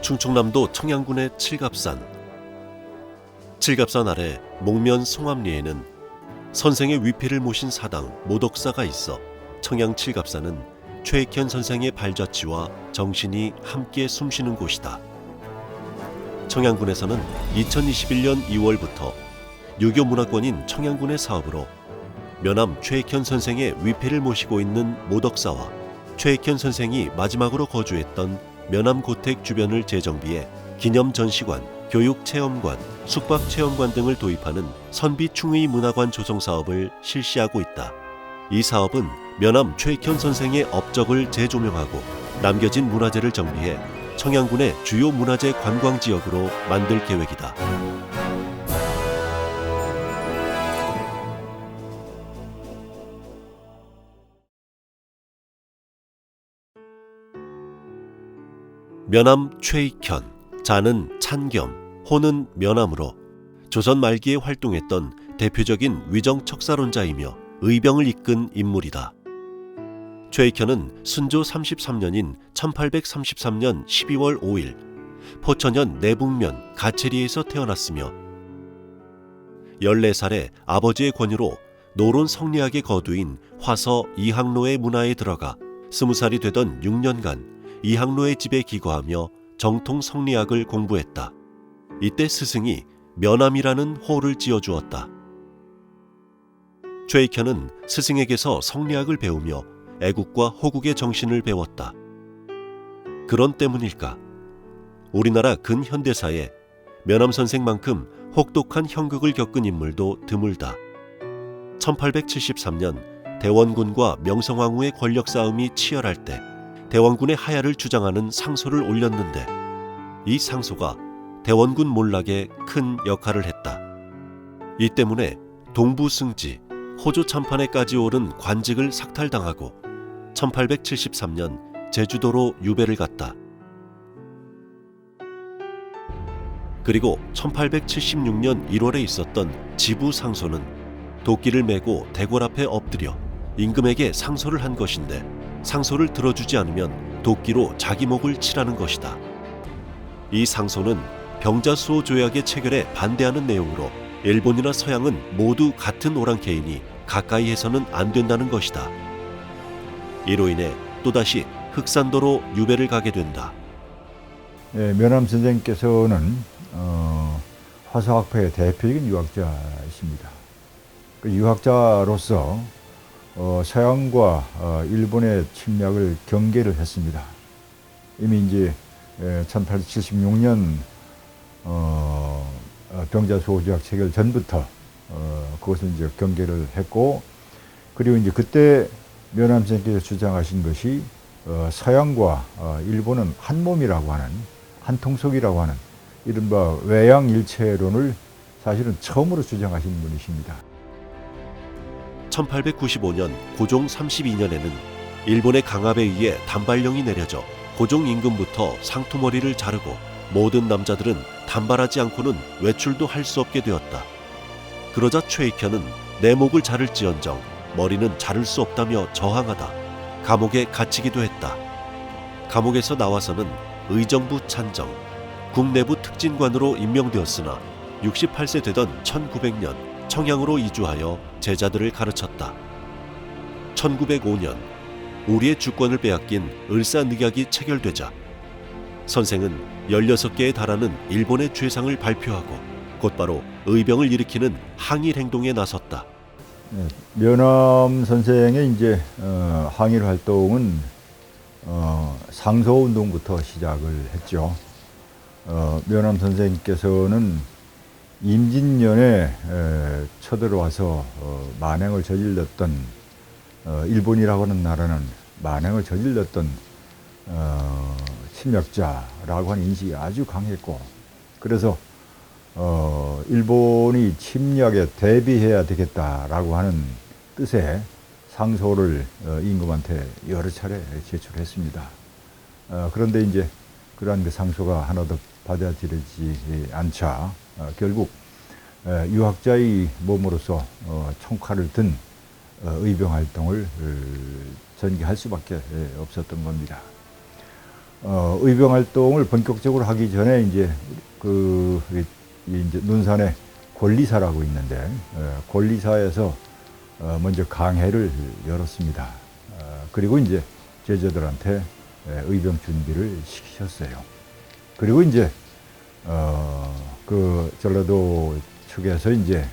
충청남도 청양군의 칠갑산. 칠갑산 아래 목면 송암리에는 선생의 위패를 모신 사당 모덕사가 있어 청양 칠갑산은 최익현 선생의 발자취와 정신이 함께 숨쉬는 곳이다. 청양군에서는 2021년 2월부터 유교문화권인 청양군의 사업으로 면암 최익현 선생의 위패를 모시고 있는 모덕사와 최익현 선생이 마지막으로 거주했던 면암 고택 주변을 재정비해 기념전시관, 교육체험관, 숙박체험관 등을 도입하는 선비충의 문화관 조성 사업을 실시하고 있다. 이 사업은 면암 최익현 선생의 업적을 재조명하고 남겨진 문화재를 정비해 청양군의 주요 문화재 관광지역으로 만들 계획이다. 면암 최익현, 자는 찬겸, 호는 면암으로 조선 말기에 활동했던 대표적인 위정 척사론자이며 의병을 이끈 인물이다. 최익현은 순조 33년인 1833년 12월 5일 포천현 내북면 가체리에서 태어났으며 14살에 아버지의 권유로 노론 성리학의 거두인 화서 이항로의 문화에 들어가 20살이 되던 6년간 이항로의 집에 기거하며 정통 성리학을 공부했다. 이때 스승이 면암이라는 호를 지어주었다. 최익현은 스승에게서 성리학을 배우며 애국과 호국의 정신을 배웠다. 그런 때문일까? 우리나라 근현대사에 면암 선생만큼 혹독한 형극을 겪은 인물도 드물다. 1873년 대원군과 명성황후의 권력 싸움이 치열할 때 대원군의 하야를 주장하는 상소를 올렸는데 이 상소가 대원군 몰락에 큰 역할을 했다. 이 때문에 동부승지, 호조 참판에까지 오른 관직을 삭탈당하고 1873년 제주도로 유배를 갔다. 그리고 1876년 1월에 있었던 지부상소는 도끼를 메고 대궐 앞에 엎드려 임금에게 상소를 한 것인데 상소를 들어주지 않으면 도끼로 자기 목을 치라는 것이다. 이 상소는 병자수호 조약의 체결에 반대하는 내용으로 일본이나 서양은 모두 같은 오랑캐이니 가까이 해서는 안 된다는 것이다. 이로 인해 또다시 흑산도로 유배를 가게 된다. 면암 선생께서는 화서학파의 대표적인 유학자이십니다. 그 유학자로서 서양과 일본의 침략을 경계를 했습니다. 이미 이제 1876년 병자수호조약 체결 전부터 그것을 이제 경계를 했고, 그리고 이제 그때 면암 선생께서 주장하신 것이 서양과 일본은 한 몸이라고 하는, 한 통속이라고 하는 이른바 외양일체론을 사실은 처음으로 주장하신 분이십니다. 1895년 고종 32년에는 일본의 강압에 의해 단발령이 내려져 고종 임금부터 상투머리를 자르고 모든 남자들은 단발하지 않고는 외출도 할 수 없게 되었다. 그러자 최익현은 내 목을 자를지언정 머리는 자를 수 없다며 저항하다 감옥에 갇히기도 했다. 감옥에서 나와서는 의정부 찬정, 국내부 특진관으로 임명되었으나 68세 되던 1900년 청양으로 이주하여 제자들을 가르쳤다. 1905년 우리의 주권을 빼앗긴 을사늑약이 체결되자 선생은 16개에 달하는 일본의 죄상을 발표하고 곧바로 의병을 일으키는 항일 행동에 나섰다. 면암 선생의 이제 항일 활동은 상소 운동부터 시작을 했죠. 면암 선생께서는 임진년에 쳐들어와서 만행을 저질렀던 일본이라고 하는 나라는 만행을 저질렀던 침략자라고 하는 인식이 아주 강했고, 그래서 일본이 침략에 대비해야 되겠다라고 하는 뜻의 상소를 임금한테 여러 차례 제출했습니다. 그런데 이제 그러한 그 상소가 하나도 받아들여지지 않자 결국 유학자의 몸으로서 총칼을 든 의병 활동을 전개할 수밖에 없었던 겁니다. 의병 활동을 본격적으로 하기 전에 이제 이제 논산에 권리사라고 있는데 권리사에서 먼저 강해를 열었습니다. 그리고 이제 제자들한테 의병 준비를 시키셨어요. 그리고 이제 그 전라도 측에서 이제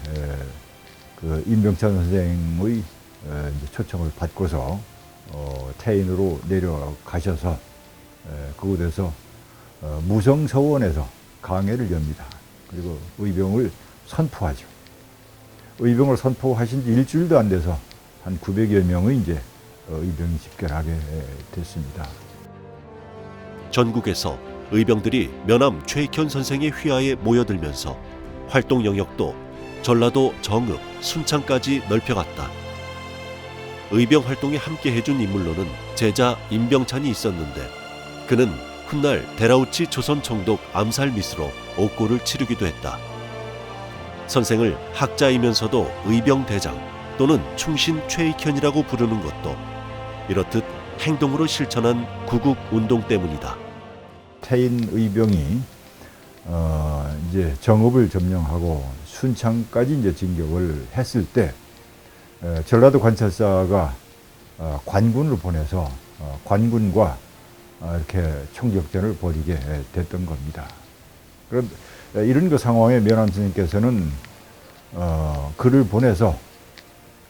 그 임병찬 선생의 이제 초청을 받고서 태인으로 내려가셔서 그곳에서 무성서원에서 강해를 엽니다. 그리고 의병을 선포하죠. 의병을 선포하신 지 일주일도 안 돼서 한 900여 명의 이제 의병이 집결하게 됐습니다. 전국에서 의병들이 면함 최익현 선생의 휘하에 모여들면서 활동 영역도 전라도 정읍, 순창까지 넓혀갔다. 의병 활동에 함께 해준 인물로는 제자 임병찬이 있었는데 그는 훗날 데라우치 조선총독 암살 미수로 옥고를 치르기도 했다. 선생을 학자이면서도 의병대장 또는 충신 최익현이라고 부르는 것도 이렇듯 행동으로 실천한 구국운동 때문이다. 태인 의병이 이제 정읍을 점령하고 순창까지 이제 진격을 했을 때 전라도 관찰사가 관군을 보내서 관군과 이렇게 총격전을 벌이게 됐던 겁니다. 그럼 이런 그 상황에 면함 선생님께서는 글을 보내서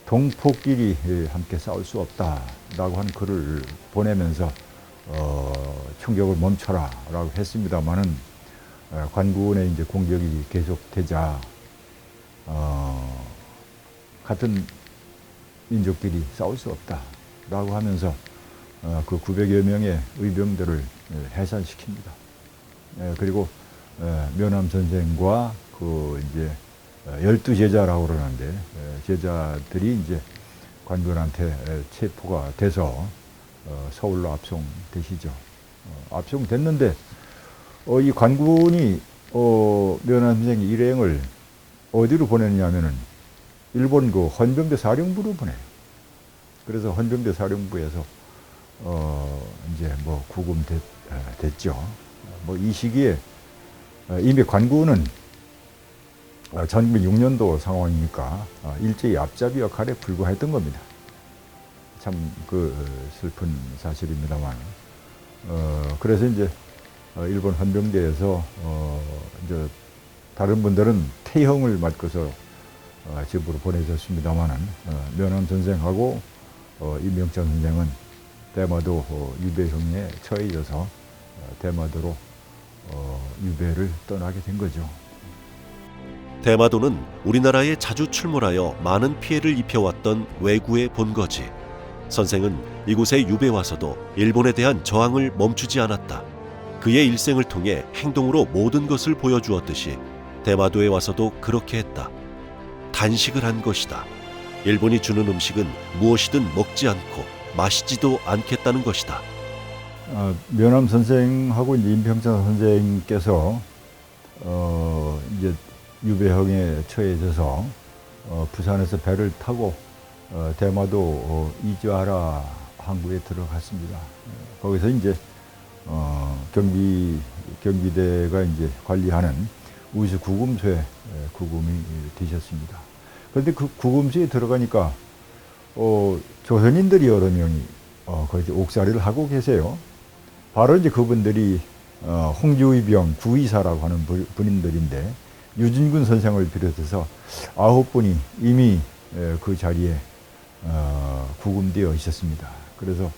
동포끼리 함께 싸울 수 없다라고 하는 글을 보내면서 총격을 멈춰라라고 했습니다만은 관군의 이제 공격이 계속되자 같은 민족끼리 싸울 수 없다라고 하면서 그 900여 명의 의병들을 해산시킵니다. 그리고 면함 선생과 그 이제 12제자라고 그러는데 제자들이 이제 관군한테 체포가 돼서 서울로 압송되시죠. 압송됐는데 이 관군이 면함 선생 일행을 어디로 보냈냐면은 일본 그 헌병대 사령부로 보내요. 그래서 헌병대 사령부에서 이제 뭐 구금됐죠. 뭐 이 시기에 이미 관군은 1906년도 상황이니까 일제의 앞잡이 역할에 불과했던 겁니다. 참 그 슬픈 사실입니다만. 그래서 이제 일본 헌병대에서 이제 다른 분들은 태형을 맡고서 집으로 보내졌습니다만은 면함 선생하고 임병찬 선생은 대마도 유배형에 처해져서 대마도로 유배를 떠나게 된 거죠. 대마도는 우리나라에 자주 출몰하여 많은 피해를 입혀왔던 왜구의 본거지. 선생은 이곳에 유배 와서도 일본에 대한 저항을 멈추지 않았다. 그의 일생을 통해 행동으로 모든 것을 보여주었듯이 대마도에 와서도 그렇게 했다. 단식을 한 것이다. 일본이 주는 음식은 무엇이든 먹지 않고 마시지도 않겠다는 것이다. 면함 선생하고 이제 임병찬 선생께서 이제 유배형에 처해져서 부산에서 배를 타고 대마도 이즈와라 항구에 들어갔습니다. 거기서 이제 경비대가 이제 관리하는 우수 구금소에 구금이 되셨습니다. 그런데 그 구금소에 들어가니까 조선인들이 여러 명이 거기서 옥살이를 하고 계세요. 바로 이제 그분들이 홍주의병 구의사라고 하는 분인들인데 유진군 선생을 비롯해서 9분이 이미 그 자리에 구금되어 있었습니다. 그래서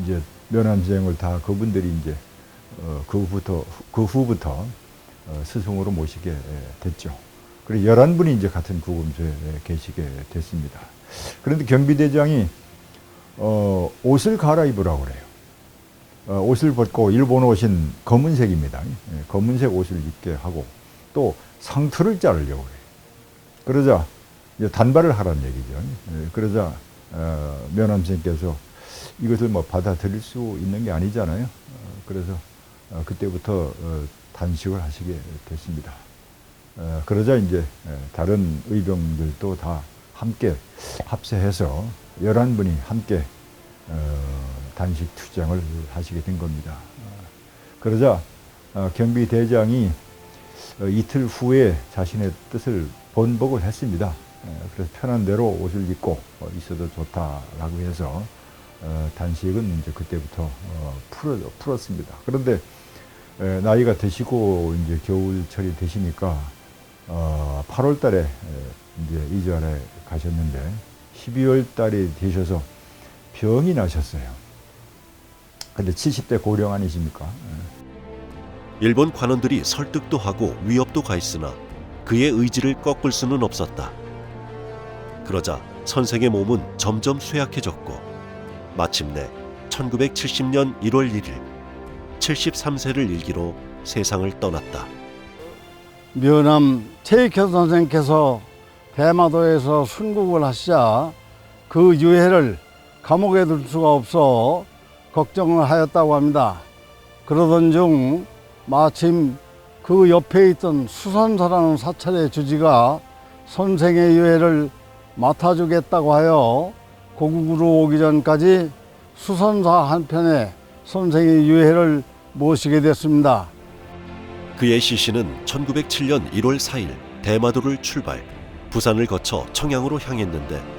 이제 면함 선생을 다 그분들이 이제 그 후부터 스승으로 모시게 됐죠. 그리고 11분이 이제 같은 구금소에 계시게 됐습니다. 그런데 경비대장이 옷을 갈아입으라고 그래요. 옷을 벗고 일본 옷인 검은색입니다. 검은색 옷을 입게 하고 또 상투를 자르려고 그래요. 그러자 이제 단발을 하라는 얘기죠. 그러자 면함 선생께서 이것을 뭐 받아들일 수 있는 게 아니잖아요. 그래서 그때부터 단식을 하시게 됐습니다. 그러자 이제 다른 의병들도 다 함께 합세해서 11분이 함께 단식 투쟁을 하시게 된 겁니다. 그러자 경비대장이 이틀 후에 자신의 뜻을 번복을 했습니다. 그래서 편한 대로 옷을 입고 있어도 좋다라고 해서 단식은 이제 그때부터 풀었습니다. 그런데 나이가 드시고 이제 겨울철이 되시니까 8월 달에 이제 이주하러 가셨는데 12월 달이 되셔서 병이 나셨어요. 근데 70대 고령 아니십니까? 일본 관원들이 설득도 하고 위협도 가했으나 그의 의지를 꺾을 수는 없었다. 그러자 선생의 몸은 점점 쇠약해졌고 마침내 1970년 1월 1일 73세를 일기로 세상을 떠났다. 면암 최익현 선생께서 대마도에서 순국을 하시자 그 유해를 감옥에 둘 수가 없어 걱정을 하였다고 합니다. 그러던 중 마침 그 옆에 있던 수선사라는 사찰의 주지가 선생의 유해를 맡아주겠다고 하여 고국으로 오기 전까지 수선사 한편에 선생의 유해를 모시게 됐습니다. 그의 시신은 1907년 1월 4일 대마도를 출발, 부산을 거쳐 청양으로 향했는데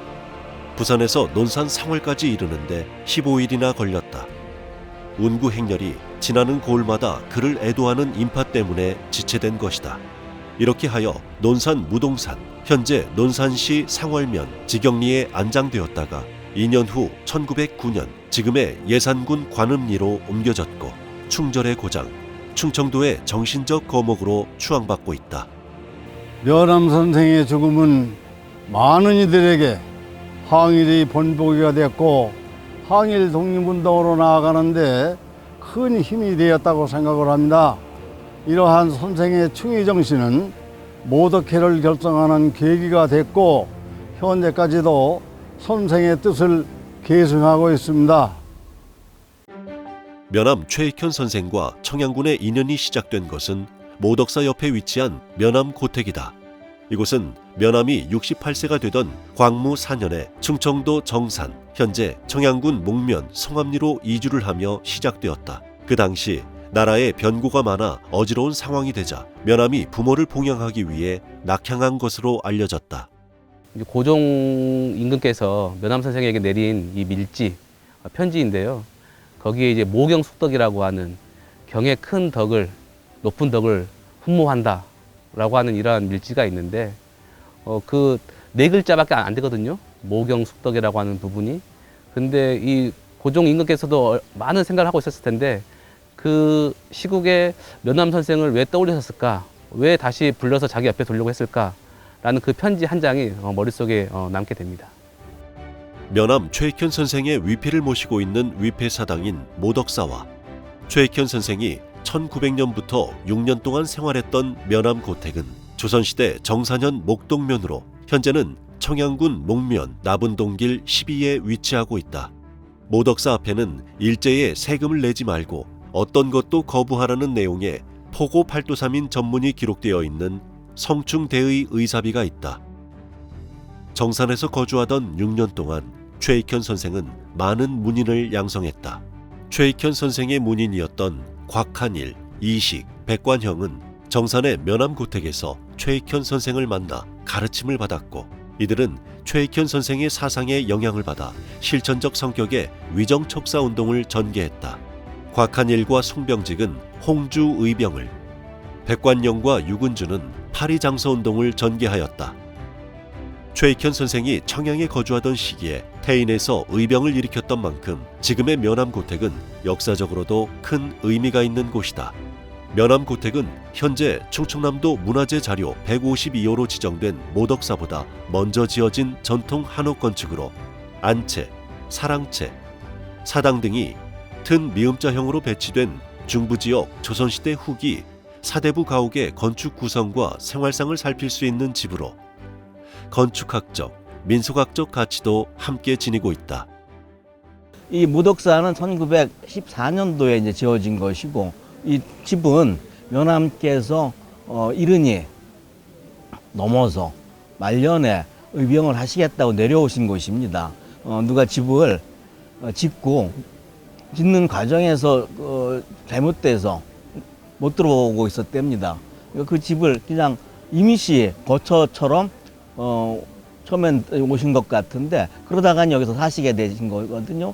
부산에서 논산 상월까지 이르는데 15일이나 걸렸다. 운구 행렬이 지나는 고을마다 그를 애도하는 인파 때문에 지체된 것이다. 이렇게 하여 논산 무동산, 현재 논산시 상월면 지경리에 안장되었다가 2년 후 1909년 지금의 예산군 관음리로 옮겨졌고 충절의 고장, 충청도의 정신적 거목으로 추앙받고 있다. 면암 선생의 죽음은 많은 이들에게 항일이 본보기가 됐고 항일 독립운동으로 나아가는데 큰 힘이 되었다고 생각을 합니다. 이러한 선생의 충의 정신은 모덕회를 결성하는 계기가 됐고 현재까지도 선생의 뜻을 계승하고 있습니다. 면암 최익현 선생과 청양군의 인연이 시작된 것은 모덕사 옆에 위치한 면암 고택이다. 이곳은 면암이 68세가 되던 광무 4년에 충청도 정산, 현재 청양군 목면 성암리로 이주를 하며 시작되었다. 그 당시 나라에 변고가 많아 어지러운 상황이 되자 면암이 부모를 봉양하기 위해 낙향한 것으로 알려졌다. 고종 임금께서 면암 선생에게 내린 이 밀지, 편지인데요. 거기에 이제 모경숙덕이라고 하는 경의 큰 덕을, 높은 덕을 훈모한다라고 하는 이러한 밀지가 있는데 그 네 글자밖에 안 되거든요. 모경숙덕이라고 하는 부분이. 근데 이 고종 임금께서도 많은 생각을 하고 있었을 텐데 그 시국에 면암 선생을 왜 떠올리셨을까? 왜 다시 불러서 자기 옆에 두려고 했을까? 라는 그 편지 한 장이 머릿속에 남게 됩니다. 면암 최익현 선생의 위패를 모시고 있는 위패사당인 모덕사와 최익현 선생이 1900년부터 6년 동안 생활했던 면암 고택은 조선시대 정사년 목동면으로 현재는 청양군 목면 나분동길 12에 위치하고 있다. 모덕사 앞에는 일제에 세금을 내지 말고 어떤 것도 거부하라는 내용의 포고 팔도삼인 전문이 기록되어 있는 성충대의 의사비가 있다. 정산에서 거주하던 6년 동안 최익현 선생은 많은 문인을 양성했다. 최익현 선생의 문인이었던 곽한일, 이식, 백관형은 정산의 면암 고택에서 최익현 선생을 만나 가르침을 받았고 이들은 최익현 선생의 사상에 영향을 받아 실천적 성격의 위정척사 운동을 전개했다. 곽한일과 송병직은 홍주 의병을, 백관영과 유근주는 파리장서 운동을 전개하였다. 최익현 선생이 청양에 거주하던 시기에 태인에서 의병을 일으켰던 만큼 지금의 면암 고택은 역사적으로도 큰 의미가 있는 곳이다. 면암 고택은 현재 충청남도 문화재 자료 152호로 지정된 모덕사보다 먼저 지어진 전통 한옥 건축으로 안채, 사랑채, 사당 등이 튼 미음자형으로 배치된 중부지역 조선시대 후기 사대부 가옥의 건축 구성과 생활상을 살필 수 있는 집으로 건축학적, 민속학적 가치도 함께 지니고 있다. 이 무덕사는 1914년도에 이제 지어진 것이고 이 집은 면암께서 이른이 넘어서 말년에 의병을 하시겠다고 내려오신 곳입니다. 누가 집을 짓고 짓는 과정에서 잘못돼서 못 들어오고 있었답니다. 그 집을 그냥 임시 거처처럼 처음엔 오신 것 같은데 그러다가 여기서 사시게 되신 거거든요.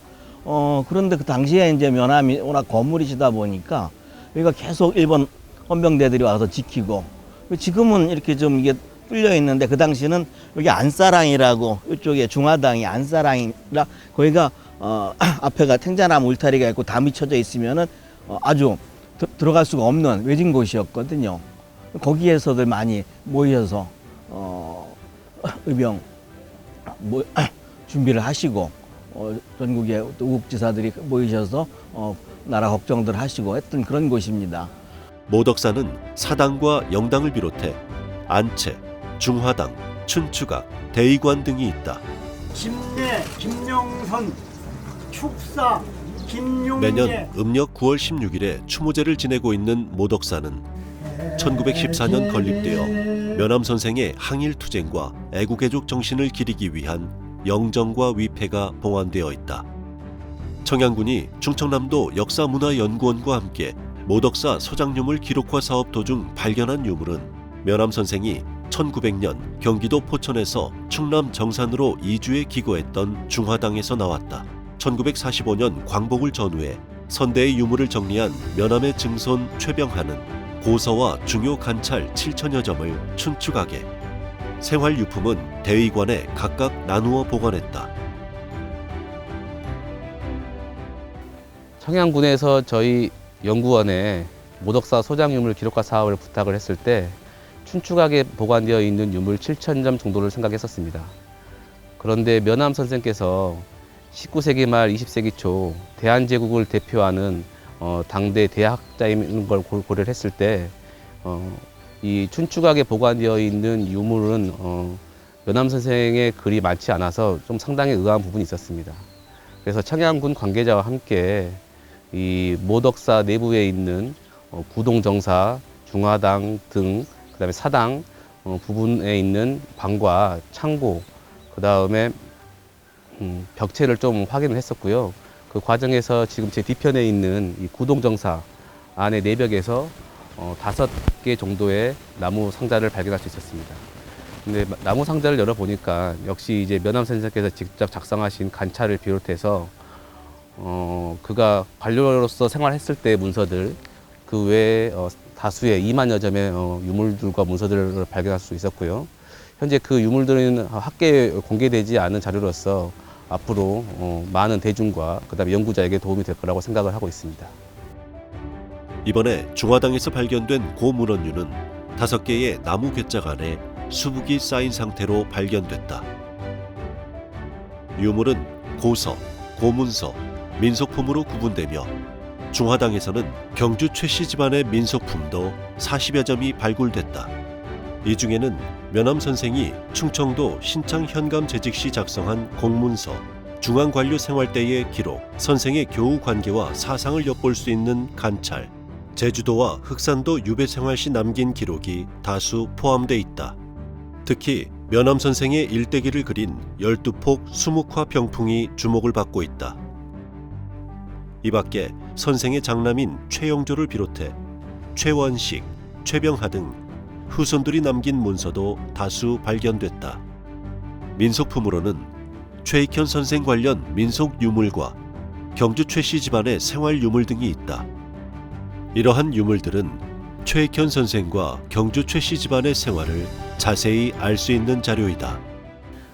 그런데 그 당시에 이제 면함이 워낙 건물이시다 보니까 여기가 계속 일본 헌병대들이 와서 지키고 지금은 이렇게 좀 이게 뚫려 있는데 그 당시는 여기 안사랑이라고 이쪽에 중화당이 안사랑이라 거기가 앞에가 탱자나무 울타리가 있고 담이 쳐져 있으면은 아주 들어갈 수가 없는 외진 곳이었거든요. 거기에서들 많이 모여서 의병 준비를 하시고 전국의 우국지사들이 모이셔서 나라 걱정들 하시고 했던 그런 곳입니다. 모덕사는 사당과 영당을 비롯해 안채, 중화당, 춘추각, 대의관 등이 있다. 김내, 김영선, 축사, 김용례. 매년 음력 9월 16일에 추모제를 지내고 있는 모덕사는 1914년 건립되어 면함 선생의 항일 투쟁과 애국애족 정신을 기리기 위한 영정과 위패가 봉안되어 있다. 청양군이 충청남도 역사문화연구원과 함께 모덕사 소장유물 기록화 사업 도중 발견한 유물은 면함 선생이 1900년 경기도 포천에서 충남 정산으로 이주에 기거했던 중화당에서 나왔다. 1945년 광복을 전후해 선대의 유물을 정리한 면함의 증손 최병하는 고서와 중요 관찰 7천여 점을 춘추각에, 생활유품은 대의관에 각각 나누어 보관했다. 청양군에서 저희 연구원에 모덕사 소장유물 기록화 사업을 부탁을 했을 때 춘추각에 보관되어 있는 유물 7,000점 정도를 생각했었습니다. 그런데 면함 선생께서 19세기 말 20세기 초 대한제국을 대표하는 당대 대학자인 걸 고려를 했을 때 이 춘추각에 보관되어 있는 유물은 면함 선생의 글이 많지 않아서 좀 상당히 의아한 부분이 있었습니다. 그래서 청양군 관계자와 함께 이 모덕사 내부에 있는 구동정사, 중화당 등 그다음에 사당 부분에 있는 방과 창고, 그다음에 벽체를 좀 확인을 했었고요. 그 과정에서 지금 제 뒤편에 있는 이 구동정사 안에 내벽에서 5개 정도의 나무 상자를 발견할 수 있었습니다. 근데 나무 상자를 열어보니까 역시 이제 면함 선생께서 직접 작성하신 관찰을 비롯해서 그가 관료로서 생활했을 때의 문서들, 그 외에 다수의 2만여 점의 유물들과 문서들을 발견할 수 있었고요. 현재 그 유물들은 학계에 공개되지 않은 자료로서 앞으로 많은 대중과 그다음에 연구자에게 도움이 될 거라고 생각을 하고 있습니다. 이번에 중화당에서 발견된 고문헌유는 5개의 나무 괴짝 안에 수북이 쌓인 상태로 발견됐다. 유물은 고서, 고문서, 민속품으로 구분되며 중화당에서는 경주 최씨 집안의 민속품도 40여 점이 발굴됐다. 이 중에는 면함 선생이 충청도 신창 현감 재직 시 작성한 공문서, 중앙관료 생활 때의 기록, 선생의 교우 관계와 사상을 엿볼 수 있는 관찰, 제주도와 흑산도 유배 생활 시 남긴 기록이 다수 포함돼 있다. 특히 면함 선생의 일대기를 그린 12폭 수묵화 병풍이 주목을 받고 있다. 이 밖에 선생의 장남인 최영조를 비롯해 최원식, 최병하 등 후손들이 남긴 문서도 다수 발견됐다. 민속품으로는 최익현 선생 관련 민속 유물과 경주 최씨 집안의 생활 유물 등이 있다. 이러한 유물들은 최익현 선생과 경주 최씨 집안의 생활을 자세히 알 수 있는 자료이다.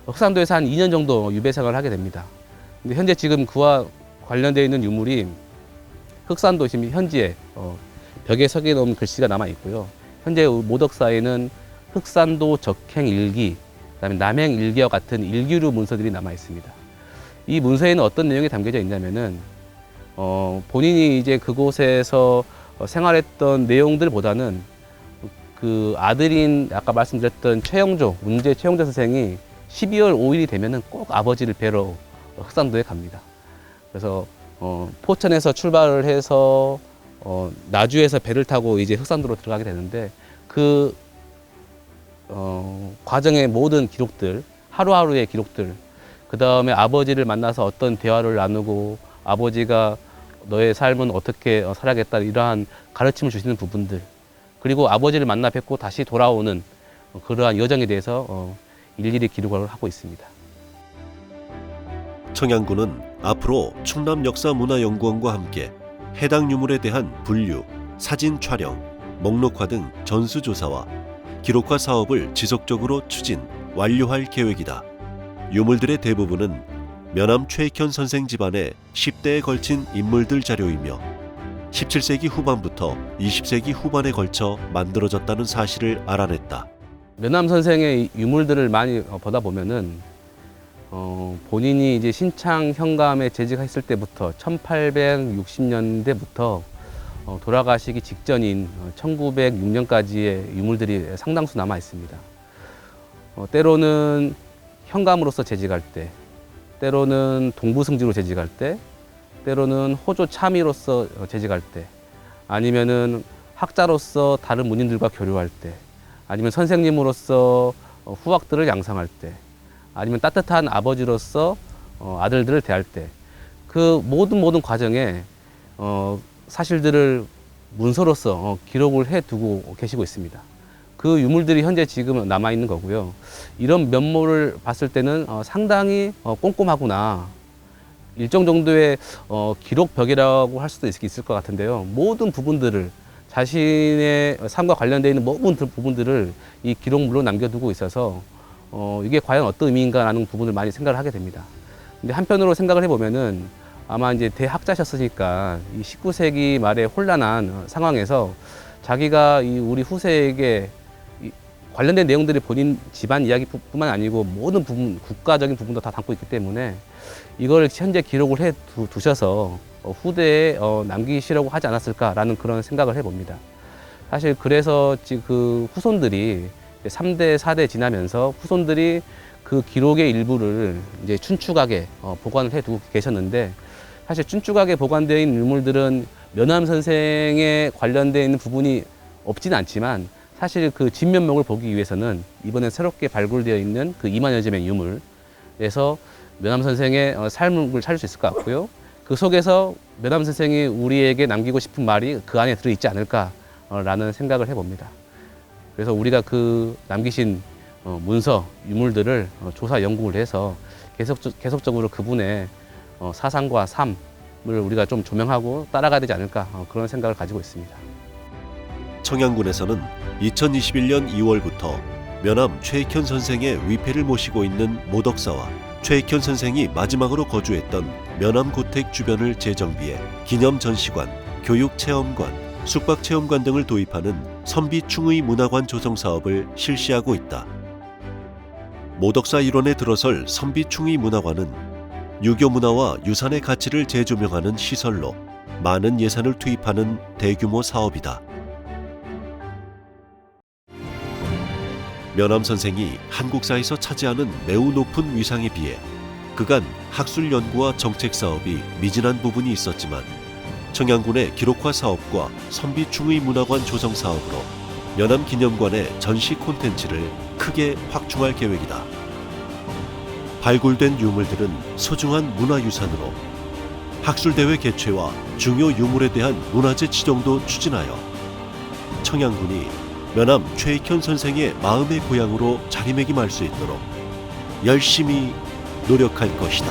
흑산도에서 한 2년 정도 유배 생활을 하게 됩니다. 근데 현재 지금 그와 관련되어 있는 유물이 흑산도 지금 현지에 벽에 석에 놓은 글씨가 남아 있고요. 현재 모덕사에는 흑산도 적행 일기, 그다음에 남행 일기와 같은 일기류 문서들이 남아 있습니다. 이 문서에는 어떤 내용이 담겨져 있냐면은 본인이 이제 그곳에서 생활했던 내용들보다는 그 아들인 아까 말씀드렸던 최영조, 문제 최영조 선생이 12월 5일이 되면은 꼭 아버지를 뵈러 흑산도에 갑니다. 그래서 포천에서 출발을 해서 나주에서 배를 타고 이제 흑산도로 들어가게 되는데 그 과정의 모든 기록들, 하루하루의 기록들, 그 다음에 아버지를 만나서 어떤 대화를 나누고 아버지가 너의 삶은 어떻게 살아야겠다 이러한 가르침을 주시는 부분들, 그리고 아버지를 만나 뵙고 다시 돌아오는 그러한 여정에 대해서 일일이 기록을 하고 있습니다. 청양군은 앞으로 충남역사문화연구원과 함께 해당 유물에 대한 분류, 사진 촬영, 목록화 등 전수조사와 기록화 사업을 지속적으로 추진, 완료할 계획이다. 유물들의 대부분은 면암 최익현 선생 집안의 10대에 걸친 인물들 자료이며 17세기 후반부터 20세기 후반에 걸쳐 만들어졌다는 사실을 알아냈다. 면암 선생의 유물들을 많이 보다 보면은 본인이 이제 신창 현감에 재직했을 때부터 1860년대부터 돌아가시기 직전인 1906년까지의 유물들이 상당수 남아 있습니다. 때로는 현감으로서 재직할 때, 때로는 동부승지로 재직할 때, 때로는 호조 참의로서 재직할 때, 아니면은 학자로서 다른 문인들과 교류할 때, 아니면 선생님으로서 후학들을 양성할 때, 아니면 따뜻한 아버지로서 아들들을 대할 때, 그 모든 과정에 사실들을 문서로서 기록을 해두고 계시고 있습니다. 그 유물들이 현재 지금 남아있는 거고요. 이런 면모를 봤을 때는 상당히 꼼꼼하구나. 일정 정도의 기록벽이라고 할 수도 있을 것 같은데요. 모든 부분들을 자신의 삶과 관련되어 있는 모든 부분들을 이 기록물로 남겨두고 있어서 이게 과연 어떤 의미인가라는 부분을 많이 생각을 하게 됩니다. 근데 한편으로 생각을 해보면은 아마 이제 대학자셨으니까 이 19세기 말의 혼란한 상황에서 자기가 이 우리 후세에게 관련된 내용들이 본인 집안 이야기뿐만 아니고 모든 부분, 국가적인 부분도 다 담고 있기 때문에 이걸 현재 기록을 해 두셔서 후대에 남기시려고 하지 않았을까라는 그런 생각을 해봅니다. 사실 그래서 그 후손들이 3대, 4대 지나면서 후손들이 그 기록의 일부를 이제 춘추각에 보관을 해두고 계셨는데, 사실 춘추각에 보관되어 있는 유물들은 면암 선생에 관련되어 있는 부분이 없지는 않지만 사실 그 진면목을 보기 위해서는 이번에 새롭게 발굴되어 있는 그 2만여 점의 유물에서 면암 선생의 삶을 찾을 수 있을 것 같고요. 그 속에서 면암 선생이 우리에게 남기고 싶은 말이 그 안에 들어있지 않을까라는 생각을 해봅니다. 그래서 우리가 그 남기신 문서, 유물들을 조사 연구를 해서 계속적으로 그분의 사상과 삶을 우리가 좀 조명하고 따라가야 되지 않을까, 그런 생각을 가지고 있습니다. 청양군에서는 2021년 2월부터 면암 최익현 선생의 위패를 모시고 있는 모덕사와 최익현 선생이 마지막으로 거주했던 면암 고택 주변을 재정비해 기념 전시관, 교육 체험관, 숙박 체험관 등을 도입하는 선비충의 문화관 조성 사업을 실시하고 있다. 모덕사 일원에 들어설 선비충의 문화관은 유교 문화와 유산의 가치를 재조명하는 시설로 많은 예산을 투입하는 대규모 사업이다. 면암 선생이 한국사에서 차지하는 매우 높은 위상에 비해 그간 학술 연구와 정책 사업이 미진한 부분이 있었지만 청양군의 기록화 사업과 선비충의 문화관 조성 사업으로 면암 기념관의 전시 콘텐츠를 크게 확충할 계획이다. 발굴된 유물들은 소중한 문화유산으로 학술대회 개최와 중요 유물에 대한 문화재 지정도 추진하여 청양군이 면암 최익현 선생의 마음의 고향으로 자리매김할 수 있도록 열심히 노력할 것이다.